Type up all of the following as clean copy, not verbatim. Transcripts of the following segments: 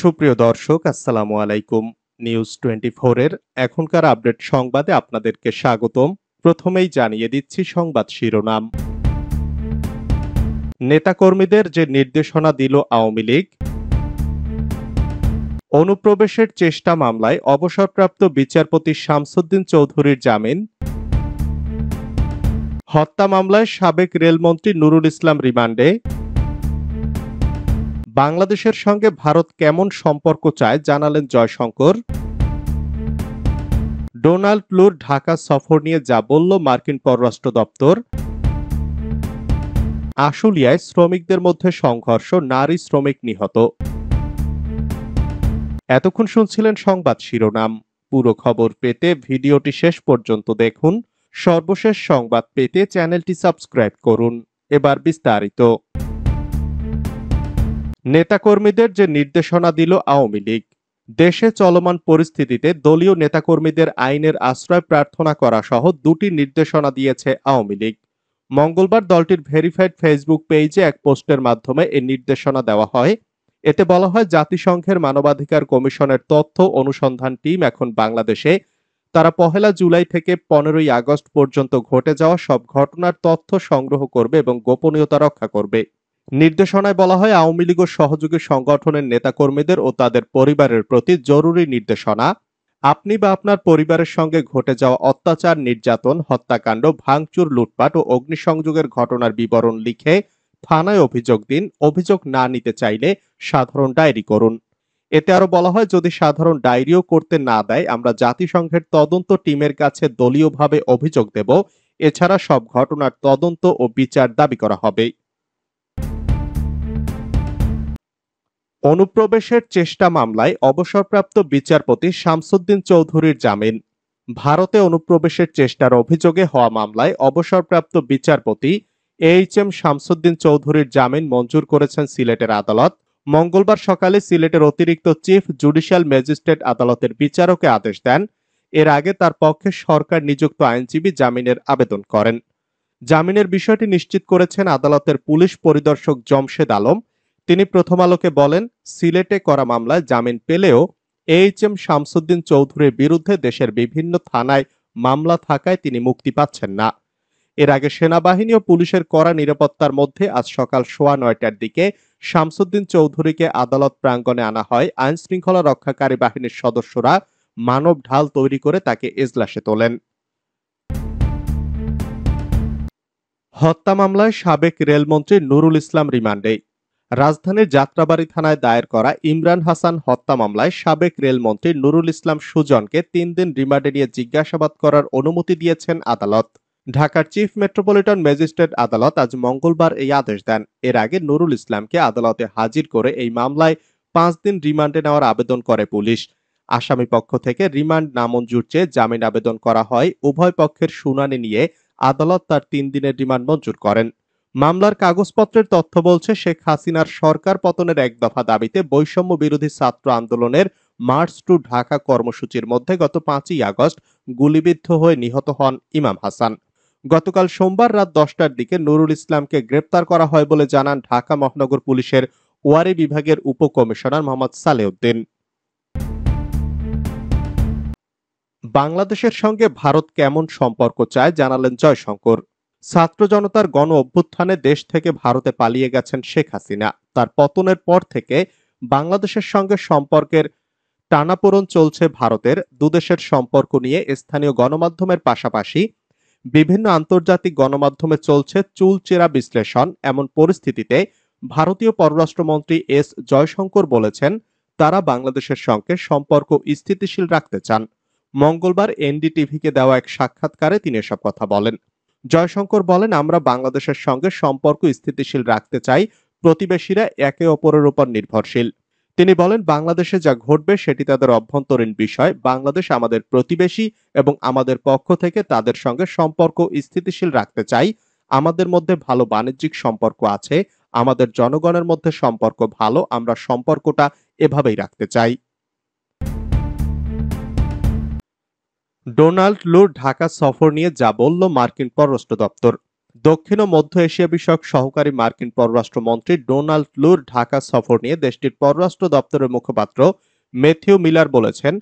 সুপ্রিয় দর্শক, আসসালামু আলাইকুম। নিউজ 24 এর এখনকার আপডেট সংবাদে আপনাদেরকে স্বাগতম। প্রথমেই জানিয়ে দিচ্ছি সংবাদ শিরোনাম। নেতাকর্মীদের যে নির্দেশনা দিল আওয়ামী লীগ। অনুপ্রবেশের চেষ্টা মামলায় অবসরপ্রাপ্ত বিচারপতি শামসুদ্দিন চৌধুরীর জামিন। হত্যা মামলায় সাবেক রেলমন্ত্রী নুরুল ইসলাম রিমান্ডে। বাংলাদেশের সঙ্গে ভারত কেমন সম্পর্ক চায় জানালেন জয়শঙ্কর। ডোনাল্ড ট্রুর ঢাকা সফর নিয়ে যা বলল মার্কিন পররাষ্ট্র দপ্তর। আশুলিয়ায় শ্রমিকদের মধ্যে সংঘর্ষ, নারী শ্রমিক নিহত। এতক্ষণ শুনছিলেন সংবাদ শিরোনাম। পুরো খবর পেতে ভিডিওটি শেষ পর্যন্ত দেখুন। সর্বশেষ সংবাদ পেতে চ্যানেলটি সাবস্ক্রাইব করুন। এবার বিস্তারিত। নেতাকর্মীদের যে নির্দেশনা দিল আওয়ামী লীগ। দেশে চলমান পরিস্থিতিতে দলীয় নেতাকর্মীদের আইনের আশ্রয় প্রার্থনা করা সহ দুটি নির্দেশনা দিয়েছে আওয়ামী লীগ। মঙ্গলবার দলটির ভেরিফাইড ফেসবুক পেজে এক পোস্টের মাধ্যমে এই নির্দেশনা দেওয়া হয়। এতে বলা হয়, জাতিসংঘের মানবাধিকার কমিশনের তথ্য অনুসন্ধান টিম এখন বাংলাদেশে। তারা 1 জুলাই থেকে 15 আগস্ট পর্যন্ত ঘটে যাওয়া সব ঘটনার তথ্য সংগ্রহ করবে এবং গোপনীয়তা রক্ষা করবে। নির্দেশনায় বলা হয়, আওয়ামী লীগ ও সহযোগী সংগঠনের নেতাকর্মীদের ও তাদের পরিবারের প্রতি জরুরি নির্দেশনা। আপনি বা আপনার পরিবারের সঙ্গে ঘটে যাওয়া অত্যাচার, নির্যাতন, হত্যাকাণ্ড, ভাঙচুর, লুটপাট ও অগ্নিসংযোগের ঘটনার বিবরণ লিখে থানায় অভিযোগ দিন। অভিযোগ না নিতে চাইলে সাধারণ ডায়েরি করুন। এতে আরো বলা হয়, যদি সাধারণ ডায়েরিও করতে না দেয়, আমরা জাতিসংঘের তদন্ত টিমের কাছে দলীয়ভাবে অভিযোগ দেব। এছাড়া সব ঘটনার তদন্ত ও বিচার দাবি করা হবে। অনুপ্রবেশের চেষ্টা মামলায় অবসরপ্রাপ্ত বিচারপতি শামসুদ্দিন চৌধুরীর জামিন। ভারতে অনুপ্রবেশের চেষ্টার অভিযোগে হওয়া মামলায় অবসরপ্রাপ্ত বিচারপতি এইচ.এম. শামসুদ্দিন চৌধুরীর জামিন মঞ্জুর করেছেন সিলেটের আদালত। মঙ্গলবার সকালে সিলেটের অতিরিক্ত চিফ জুডিশিয়াল ম্যাজিস্ট্রেট আদালতের বিচারকে আদেশ দেন। এর আগে তার পক্ষে সরকার নিযুক্ত আইনজীবী জামিনের আবেদন করেন। জামিনের বিষয়টি নিশ্চিত করেছেন আদালতের পুলিশ পরিদর্শক জমশেদ আলম। তিনি প্রথম আলোকে বলেন, সিলেটে করা মামলায় জামিন পেলেও এইচ.এম. শামসুদ্দিন চৌধুরীর বিরুদ্ধে দেশের বিভিন্ন থানায় মামলা থাকায় তিনি মুক্তি পাচ্ছেন না। এর আগে সেনাবাহিনী ও পুলিশের কড়া নিরাপত্তার মধ্যে আজ সকাল 9:15টার দিকে শামসুদ্দিন চৌধুরীকে আদালত প্রাঙ্গণে আনা হয়। আইন শৃঙ্খলা রক্ষাকারী বাহিনীর সদস্যরা মানব ঢাল তৈরি করে তাকে এজলাসে তোলেন। হত্যা মামলায় সাবেক রেলমন্ত্রী নুরুল ইসলাম রিমান্ডে। রাজধানীর যাত্রাবাড়ী থানায় দায়ের করা ইমরান হাসান হত্যা মামলায় সাবেক রেলমন্ত্রী নুরুল ইসলাম সুজনকে 3 দিন রিমান্ডে নিয়ে জিজ্ঞাসাবাদ করার অনুমতি দিয়েছেন আদালত। ঢাকার চিফ মেট্রোপলিটন ম্যাজিস্ট্রেট আদালত আজ মঙ্গলবার এই আদেশ দেন। এর আগে নুরুল ইসলামকে আদালতে হাজির করে এই মামলায় 5 দিন রিমান্ডে নেওয়ার আবেদন করে পুলিশ। আসামি পক্ষ থেকে রিমান্ড নামঞ্জুর চেয়ে জামিন আবেদন করা হয়। উভয় পক্ষের শুনানি নিয়ে আদালত তার 3 দিনের রিমান্ড মঞ্জুর করেন। মামলার কাগজপত্রের তথ্য বলছে, শেখ হাসিনার সরকার পতনের এক দফা দাবিতে বৈষম্য বিরোধী ছাত্র আন্দোলনের মার্চ টু ঢাকা কর্মসূচির মধ্যে গত 5 আগস্ট গুলিবিদ্ধ হয়ে নিহত হন ইমাম হাসান। গতকাল সোমবার রাত 10টার দিকে নুরুল ইসলামকে গ্রেপ্তার করা হয় বলে জানান ঢাকা মহানগর পুলিশের ওয়ারী বিভাগের উপকমিশনার মোহাম্মদ সালেউদ্দিন। বাংলাদেশের সঙ্গে ভারত কেমন সম্পর্ক চায় জানালেন জয়শঙ্কর। ছাত্র জনতার গণ অভ্যুত্থানে দেশ থেকে ভারতে পালিয়ে গেছেন শেখ হাসিনা। তার পতনের পর থেকে বাংলাদেশের সঙ্গে সম্পর্কের টানাপোড়েন চলছে। ভারতের দুদেশের সম্পর্ক নিয়ে স্থানীয় গণমাধ্যমের পাশাপাশি বিভিন্ন আন্তর্জাতিক গণমাধ্যমে চলছে চুলচেরা বিশ্লেষণ। এমন পরিস্থিতিতে ভারতীয় পররাষ্ট্রমন্ত্রী এস জয়শঙ্কর বলেছেন, তারা বাংলাদেশের সঙ্গে সম্পর্ক স্থিতিশীল রাখতে চান। মঙ্গলবার এনডিটিভিকে দেওয়া এক সাক্ষাৎকারে তিনি এসব কথা বলেন। জয়শঙ্কর বলেন, আমরা বাংলাদেশের সঙ্গে সম্পর্ক স্থিতিশীল রাখতে চাই। প্রতিবেশীরা একে অপরের উপর নির্ভরশীল। তিনি বলেন, বাংলাদেশে যা ঘটবে সেটি তাদের অভ্যন্তরীণ বিষয়। বাংলাদেশ আমাদের প্রতিবেশী এবং আমাদের পক্ষ থেকে তাদের সঙ্গে সম্পর্ক স্থিতিশীল রাখতে চাই। আমাদের মধ্যে ভালো বাণিজ্যিক সম্পর্ক আছে। আমাদের জনগণের মধ্যে সম্পর্ক ভালো। আমরা সম্পর্কটা এভাবেই রাখতে চাই। ডোনাল্ড ট্রুর ঢাকা সফর নিয়ে যা বলল মার্কিন পররাষ্ট্র দপ্তর। দক্ষিণ ও মধ্য এশিয়া বিষয়ক সহকারী মার্কিন পররাষ্ট্রমন্ত্রী ডোনাল্ড লুর ঢাকা সফর নিয়ে দেশটির পররাষ্ট্র দপ্তরের মুখপাত্র ম্যাথিউ মিলার বলেছেন,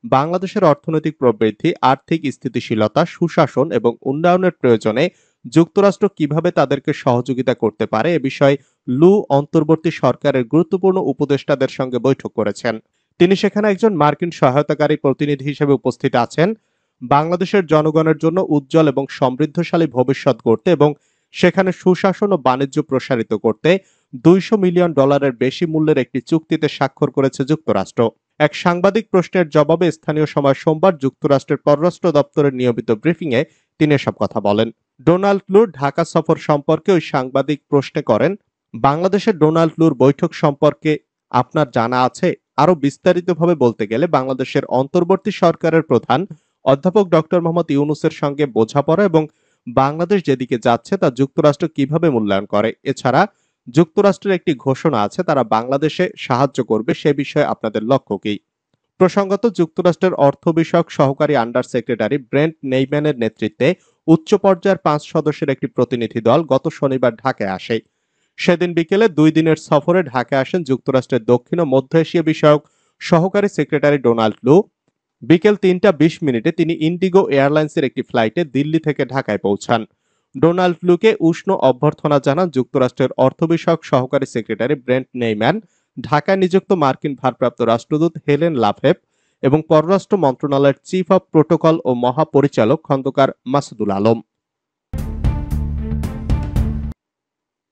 বাংলাদেশের অর্থনৈতিক প্রবৃদ্ধি, আর্থিক স্থিতিশীলতা, সুশাসন এবং উন্নয়নের প্রয়োজনে যুক্তরাষ্ট্র কিভাবে তাদেরকে সহযোগিতা করতে পারে এ বিষয়ে লু অন্তর্বর্তী সরকারের গুরুত্বপূর্ণ উপদেষ্টাদের সঙ্গে বৈঠক করেছেন। তিনি সেখানে একজন মার্কিন সহায়তাকারী প্রতিনিধি হিসেবে উপস্থিত আছেন। বাংলাদেশের জনগণের জন্য উজ্জ্বল এবং সমৃদ্ধশালী ভবিষ্যৎ গড়তে এবং সেখানে সুশাসন ও বাণিজ্য প্রসারিত করতে $200 মিলিয়ন বেশি মূল্যের একটি চুক্তিতে স্বাক্ষর করেছে যুক্তরাষ্ট্র। এক সাংবাদিক প্রশ্নের জবাবে স্থানীয় সময় সোমবার যুক্তরাষ্ট্রের পররাষ্ট্র দপ্তরের নিয়মিত ব্রিফিংয়ে তিনি এসব কথা বলেন। ডোনাল্ড লুর ঢাকা সফর সম্পর্কে ওই সাংবাদিক প্রশ্নে করেন, বাংলাদেশের ডোনাল্ড লুর বৈঠক সম্পর্কে আপনার জানা আছে? আরো বিস্তারিতভাবে বলতে গেলে বাংলাদেশের অন্তর্বর্তী সরকারের প্রধান অধ্যাপক ডক্টর মোহাম্মদ ইউনূসের সঙ্গে বোঝাপড়া এবং বাংলাদেশ যেদিকে যাচ্ছে তা যুক্তরাষ্ট্র কিভাবে মূল্যায়ন করে। এছাড়া যুক্তরাষ্ট্রের একটি ঘোষণা আছে, তারা বাংলাদেশে সাহায্য করবে, সে বিষয়ে আপনাদের লক্ষ্য কি? প্রসঙ্গত, যুক্তরাষ্ট্রের অর্থ বিষয়ক সহকারী আন্ডার সেক্রেটারি ব্রেন্ট নেইম্যানের নেতৃত্বে উচ্চ পর্যায়ের 5 সদস্যের একটি প্রতিনিধি দল গত শনিবার ঢাকায় আসে। সেদিন বিকেলে 2 দিনের সফরে ঢাকায় আসেন যুক্তরাষ্ট্রের দক্ষিণ ও মধ্য এশিয়া বিষয়ক সহকারী সেক্রেটারি ডোনাল্ড লু। বিকেল 3টা 20 মিনিটে তিনি ইন্ডিগো এয়ারলাইন্সের একটি ফ্লাইটে দিল্লি থেকে ঢাকায় পৌঁছান। ডোনাল্ড লুকে উষ্ণ অভ্যর্থনা জানান যুক্তরাষ্ট্রের অর্থ বিষয়ক সহকারী সেক্রেটারি ব্রেন্ট নেইম্যান, ঢাকায় নিযুক্ত মার্কিন ভারপ্রাপ্ত রাষ্ট্রদূত হেলেন লাভেপ এবং পররাষ্ট্র মন্ত্রণালয়ের চিফ অব প্রোটোকল ও মহাপরিচালক খন্দকার মাসুদুল আলম।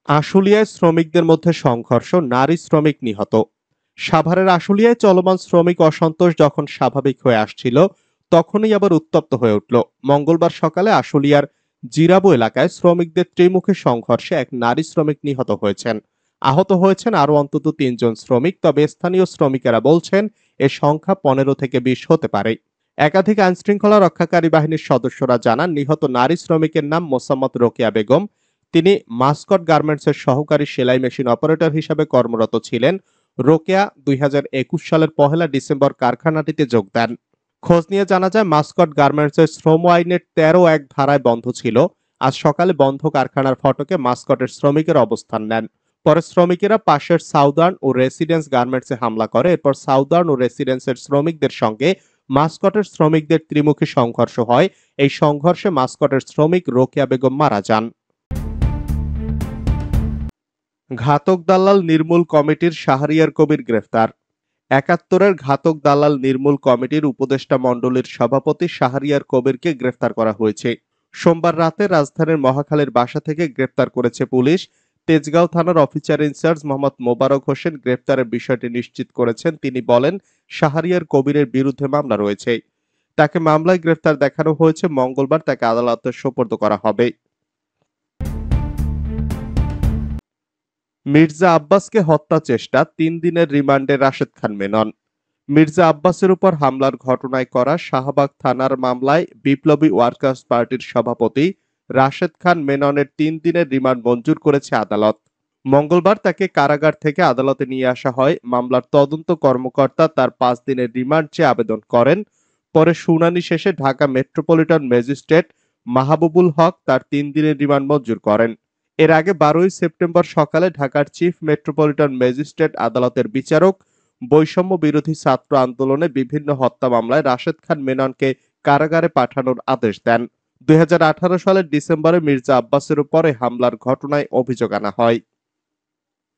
আশুলিয়ায় শ্রমিকদের মধ্যে সংঘর্ষ, নারী শ্রমিক নিহত। সাভারের আশুলিয়ায় চলমান শ্রমিক অসন্তোষ যখন স্বাভাবিক হয়ে আসছিল, তখনই আবার উত্তপ্ত হয়ে উঠল। মঙ্গলবার সকালে আশুলিয়ার জিরাবো এলাকায় শ্রমিকদের ত্রিমুখী সংঘর্ষে এক নারী শ্রমিক নিহত হয়েছেন। আহত হয়েছেন আরো অন্তত 3 জন শ্রমিক, তবে স্থানীয় শ্রমিকেরা বলছেন এ সংখ্যা 15 থেকে 20 হতে পারে। একাধিক আইনশৃঙ্খলা রক্ষাকারী বাহিনীর সদস্যরা জানান, নিহত নারী শ্রমিকের নাম মোসাম্মদ রোকেয়া বেগম। তিনি মাস্কট গার্মেন্টসের সহকারী সেলাই মেশিন অপারেটর হিসেবে কর্মরত ছিলেন। রোকেয়া 2021 সালের 1 ডিসেম্বর কারখানাটিতে যোগ দেন। খোঁজ নিয়ে জানা যায়, মাস্কট গার্মেন্টসের শ্রম আইনের 13(1) ধারায় বন্ধ ছিল। আজ সকালে বন্ধ কারখানার ফটকে মাস্কটের শ্রমিকের অবস্থান নেন। পরে শ্রমিকেরা পাশের সাউদার্ন ও রেসিডেন্স গার্মেন্টসে হামলা করে। এরপর সাউদার্ন ও রেসিডেন্সের শ্রমিকদের সঙ্গে মাস্কটের শ্রমিকদের ত্রিমুখী সংঘর্ষ হয়। এই সংঘর্ষে মাস্কটের শ্রমিক রোকেয়া বেগম মারা যান। ঘাতক দালাল নির্মূল কমিটির শাহরিয়ার কবির গ্রেফতার। 71-এর ঘাতক দালাল নির্মূল কমিটির উপদেষ্টা মণ্ডলীর সভাপতি শাহরিয়ার কবিরকে গ্রেফতার করা হয়েছে। সোমবার রাতে রাজধানীর মহাখালীর বাসা থেকে গ্রেফতার করেছে পুলিশ। তেজগাঁও থানার অফিসার ইনচার্জ মোহাম্মদ মোবারক হোসেন গ্রেফতারের বিষয়টি নিশ্চিত করেছেন। তিনি বলেন, শাহরিয়ার কবিরের বিরুদ্ধে মামলা রয়েছে। তাকে মামলায় গ্রেফতার দেখানো হয়েছে। মঙ্গলবার তাকে আদালতে সোপর্দ করা হবে। মির্জা আব্বাসকে হত্যা চেষ্টা, 3 দিনের রিমান্ডে রাশেদ খান মেনন। মির্জা আব্বাসের উপর হামলার ঘটনায় করা শাহবাগ থানার মামলায় বিপ্লবী ওয়ার্কার্স পার্টির সভাপতি রাশেদ খান মেননের 3 দিনের রিমান্ড মঞ্জুর করেছে আদালত। মঙ্গলবার তাকে কারাগার থেকে আদালতে নিয়ে আসা হয়। মামলার তদন্ত কর্মকর্তা তার 5 দিনের রিমান্ড চেয়ে আবেদন করেন। পরে শুনানি শেষে ঢাকা মেট্রোপলিটন ম্যাজিস্ট্রেট মাহবুবুল হক তার 3 দিনের রিমান্ড মঞ্জুর করেন। এর আগে 12 সেপ্টেম্বর সকালে ঢাকার চিফ মেট্রোপলিটন ম্যাজিস্ট্রেট আদালতের বিচারক বৈষম্য বিরোধী ছাত্র আন্দোলনে বিভিন্ন হত্যা মামলায় রাশেদ খান মেননকে কারাগারে পাঠানোর আদেশ দেন। 2018 সালের ডিসেম্বরে মির্জা আব্বাসের উপরে হামলার ঘটনায় অভিযোগ আনা হয়।